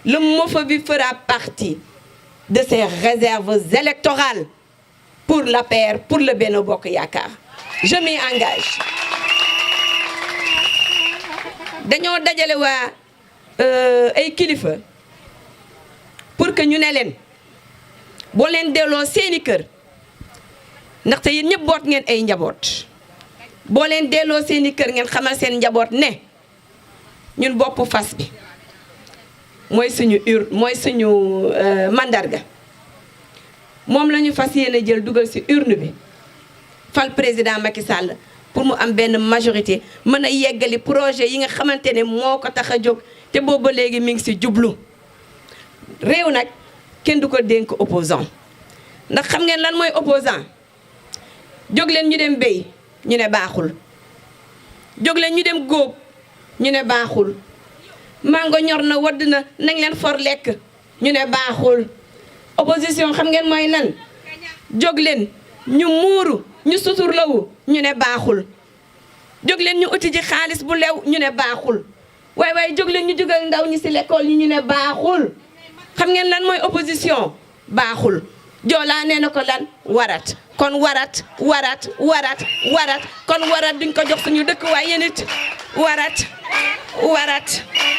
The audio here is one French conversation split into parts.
le Mofovi fera partie de ces réserves électorales pour l'APR, pour le Benno Bokk Yaakaar. Je m'y engage. dañoo dajale waa ay kilifa pour que ñu ne leen boo leen delloo seeni kër ndaxte yéen ñëpp boot ngeen ay njaboot boo leen delloo seeni kër ngeen xamal seen njaboot ne ñun bopp fas bi mooy suñu mandarga moom la ñu fas yéene jël dugal ci urne bi fal président Macky Sall pour mu am benn majorité mën a yeggali projet yi nga xamante ne moo ko tax a jóg te boobu ba léegi mi ngi ci jublu réew nag kenn du ko dénk opposant ndax xam ngeen lan mooy opposant jóg leen ñu dem béy ñu ne baaxul jóg leen ñu dem góob ñu ne baaxul mango ñor na wadd na nañ leen for lekk ñu ne baaxul opposition xam ngeen mooy lan jóg leen ñu muuru ñu suturlawu ñu ne baaxul jóg leen ñu uti ji xaalis bu lew ñu ne baaxul waaye jóg leen ñu jógal ndaw ñi ci l'école ñu ne baaxul xam ngeen lan mooy opposition baaxul joolaa nee na ko lan warat kon warat kon warat duñ ko jox suñu dëkk waaye yéen it warat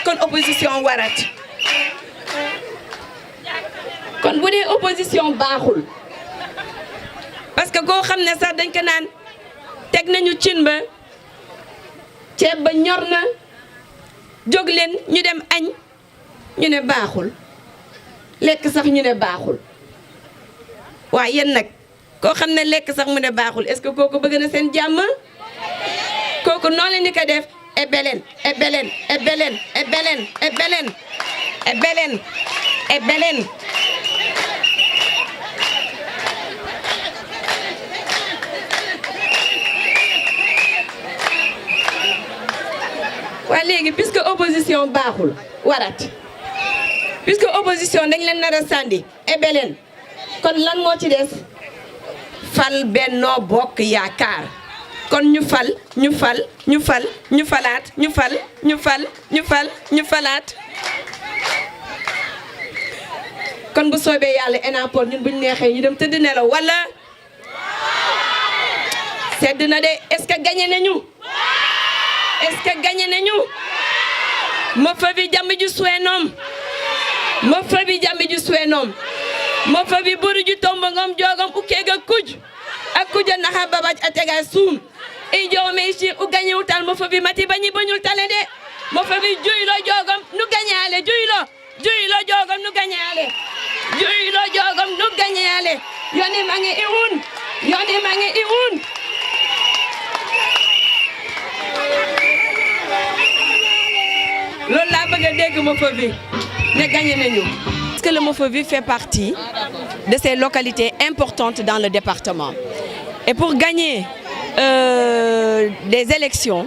kon opposition warat kon bu dee opposition baaxul parce que koo xam ne sax dañ ko naan teg nañu cin ba ceeb ba ñor na jóg leen ñu dem añ ñu ne baaxul lekk sax ñu ne baaxul waaye yéen nag koo xam ne lekk sax mu ne baaxul est-ce que kooku bëgg na seen jàmm kooku noonu la ñu ko def ebelen waa léegi puisque opposition baaxul warat puisque opposition dañ leen nar a sànni ebeleen kon lan moo ci des fal Benno Bokk Yaakaar kon ñu falaat kon bu soobee yàlla ENAPOL ñun buñ neexee ñu dem tëdd nelaw wala sedd na de est-ce que gagné nañu Mofovi jambi suenom Mofovi buru tombo ngom jogom ukega kuj akuja naha babaj atega sum e jome ishi u gagné utal Mofovi mati bañi bañul tale de Mofovi juylo jogom nu gagné juylo jogom nu gagné yoni mangi iun loolu laa bëgg a dégg Mofovi ne gagné nañu. Parce que le Mofovi fait partie de ces localités importantes dans le département. Et pour gagner des élections,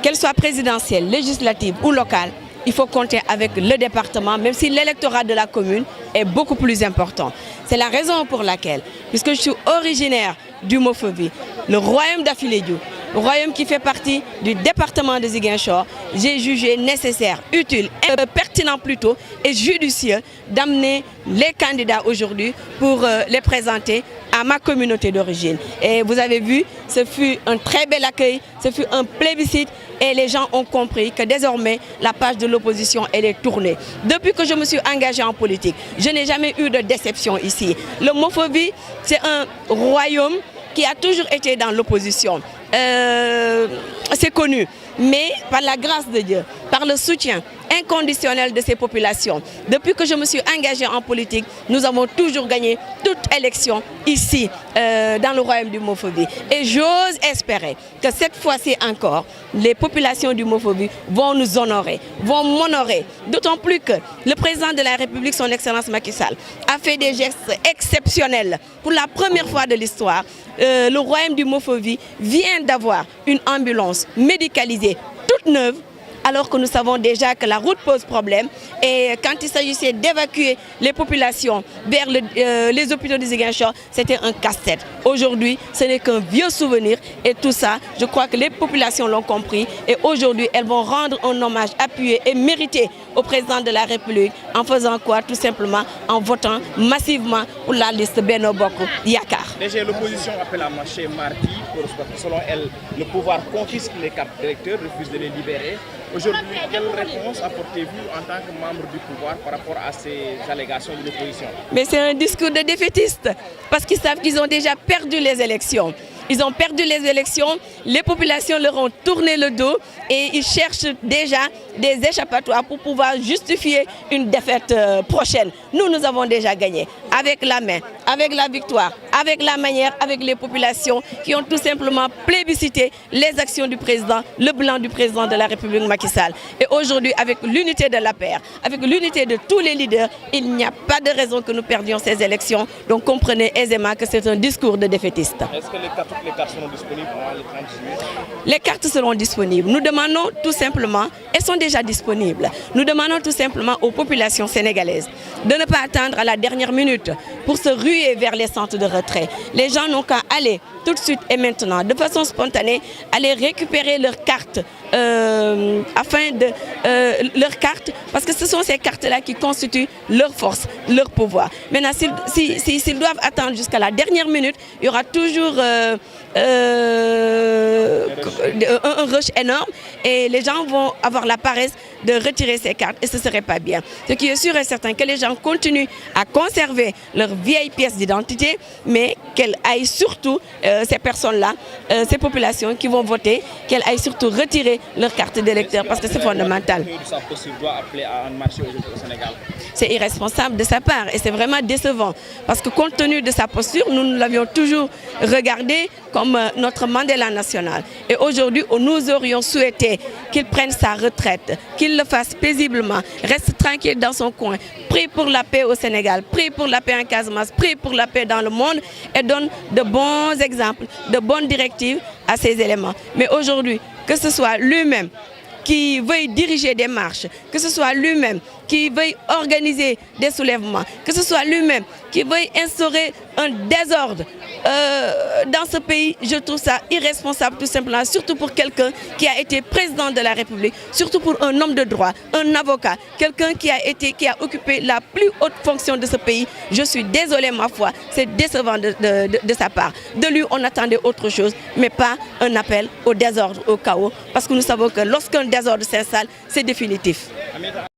qu'elles soient présidentielles, législatives ou locales, il faut compter avec le département, même si l'électorat de la commune est beaucoup plus important. C'est la raison pour laquelle, puisque je suis originaire du Mofovi, le royaume d'Afilédiou, le royaume qui fait partie du département de Ziguinchor, j'ai jugé nécessaire, utile, pertinent plutôt et judicieux d'amener les candidats aujourd'hui pour les présenter à ma communauté d'origine. Et vous avez vu, ce fut un très bel accueil, ce fut un plébiscite et les gens ont compris que désormais la page de l'opposition elle est tournée. Depuis que je me suis engagée en politique, je n'ai jamais eu de déception ici. Le Mofovi, c'est un royaume qui a toujours été dans l'opposition. C'est connu, mais par la grâce de Dieu, par le soutien inconditionnel de ces populations, depuis que je me suis engagée en politique, nous avons toujours gagné toute élection ici, dans le royaume du Mofovi. Et j'ose espérer que cette fois-ci encore, les populations du Mofovi vont nous honorer, vont m'honorer. D'autant plus que le président de la République, son Excellence Macky Sall, a fait des gestes exceptionnels. Pour la première fois de l'histoire, le royaume du Mofovi vient d'avoir une ambulance médicalisée toute neuve, alors que nous savons déjà que la route pose problème. Et quand il s'agissait d'évacuer les populations vers les hôpitaux de Ziguinchor, c'était un casse-tête. Aujourd'hui, ce n'est qu'un vieux souvenir. Et tout ça, je crois que les populations l'ont compris. Et aujourd'hui, elles vont rendre un hommage appuyé et mérité au président de la République. En faisant quoi? Tout simplement en votant massivement pour la liste Benno Bokk Yakaar. Déjà, l'opposition appelle à marcher mardi parce que selon elle, le pouvoir confisque les cartes d'électeurs, refuse de les libérer. Aujourd'hui, quelle réponse apportez-vous en tant que membre du pouvoir par rapport à ces allégations de l'opposition? Mais c'est un discours de défaitiste parce qu'ils savent qu'ils ont déjà perdu les élections. Ils ont perdu les élections, les populations leur ont tourné le dos et ils cherchent déjà des échappatoires pour pouvoir justifier une défaite prochaine. Nous avons déjà gagné avec la main, avec la victoire, avec la manière, avec les populations qui ont tout simplement plébiscité les actions du président, le bilan du président de la République Macky Sall. Et aujourd'hui, avec l'unité de l'APR, avec l'unité de tous les leaders, il n'y a pas de raison que nous perdions ces élections. Donc comprenez aisément que c'est un discours de défaitiste. Est-ce que toutes les cartes seront disponibles pour le 30 juillet? Les cartes seront disponibles. Nous demandons tout simplement, elles sont déjà disponibles, nous demandons tout simplement aux populations sénégalaises de ne pas attendre à la dernière minute pour se ruer vers les centres de retrait. Les gens n'ont qu'à aller tout de suite et maintenant, de façon spontanée, aller récupérer leurs cartes, leurs cartes, parce que ce sont ces cartes-là qui constituent leur force, leur pouvoir. Maintenant, s'ils doivent attendre jusqu'à la dernière minute, il y aura toujours un rush énorme et les gens vont avoir la paresse de retirer ces cartes et ce ne serait pas bien. Ce qui est sûr et certain, que les gens continuent à conserver leurs vieilles pièces d'identité, mais qu'elles aillent surtout, ces personnes-là, ces populations qui vont voter, qu'elles aillent surtout retirer leur carte d'électeur parce que c'est fondamental. C'est irresponsable de sa part et c'est vraiment décevant parce que compte tenu de sa posture, nous l'avions toujours regardé comme notre Mandela national. Et aujourd'hui, nous aurions souhaité qu'il prenne sa retraite, qu'il le fasse paisiblement, reste tranquille dans son coin, prie pour la paix au Sénégal, prie pour la paix en Casamance, prie pour la paix dans le monde et donne de bons exemples, de bonnes directives à ces éléments. Mais aujourd'hui, que ce soit lui-même qui veuille diriger des marches, que ce soit lui-même qui veuille organiser des soulèvements, que ce soit lui-même qui veuille instaurer un désordre dans ce pays, je trouve ça irresponsable tout simplement, surtout pour quelqu'un qui a été président de la République, surtout pour un homme de droit, un avocat, quelqu'un qui a occupé la plus haute fonction de ce pays. Je suis désolée ma foi, c'est décevant de sa part. De lui, on attendait autre chose, mais pas un appel au désordre, au chaos, parce que nous savons que lorsqu'un désordre s'installe, c'est définitif.